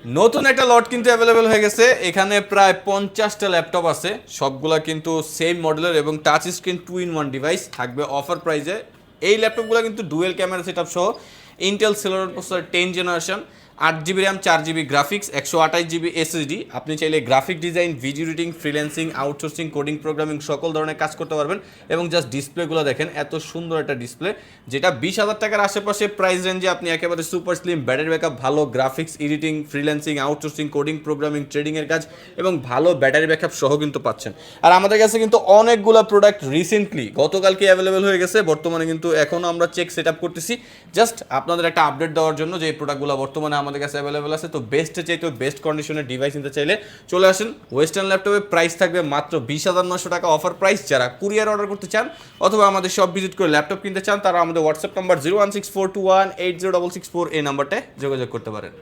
নতুন একটা লট কিন্তু অ্যাভেলেবেল হয়ে গেছে। এখানে প্রায় 50টা ল্যাপটপ আছে, সবগুলা কিন্তু সেম মডেলের এবং টাচ স্ক্রিন 2-in-1 ডিভাইস থাকবে অফার প্রাইজে। এই ল্যাপটপগুলো কিন্তু ডুয়েল ক্যামেরা সেটআপ সহ Intel Celeron processor 10 generation, 8 GB RAM, 4 GB graphics, 128 GB SSD. আপনি চাইলে graphic design, video editing, freelancing, outsourcing, coding, programming সকল ধরনের কাজ করতে পারবেন। এবং জাস্ট ডিসপ্লেগুলো দেখেন, এত সুন্দর একটা ডিসপ্লে, যেটা 20,000 টাকার আশেপাশে প্রাইস রেঞ্জে আপনি একেবারে সুপার স্লিম, ব্যাটারি ব্যাকআপ ভালো, graphics, editing, freelancing, outsourcing, coding, programming, ট্রেডিংয়ের কাজ এবং ভালো ব্যাটারি ব্যাকআপ সহ কিন্তু পাচ্ছেন। আর আমাদের কাছে কিন্তু অনেকগুলো প্রোডাক্ট রিসেন্টলি গতকালকে অ্যাভেলেবেল হয়ে গেছে। বর্তমানে কিন্তু এখনও আমরা চেক সেট আপ করতেছি, জাস্ট আপনাদের একটা আপডেট দেওয়ার জন্য যে এই প্রোডাক্টগুলো বর্তমানে আমাদের কাছে অ্যাভেলেবেল আছে। তো বেস্টে চাইতে বেস্ট কন্ডিশনের ডিভাইস নিতে চাইলে চলে আসেন ওয়েস্টার্ন ল্যাপটপে। প্রাইস থাকবে মাত্র 20,900 টাকা অফার প্রাইস। যারা কুরিয়ার অর্ডার করতে চান অথবা আমাদের শপ ভিজিট করে ল্যাপটপ কিনতে চান, তারা আমাদের হোয়াটসঅ্যাপ নাম্বার 01642180664 এই নাম্বারটায় যোগাযোগ করতে পারেন।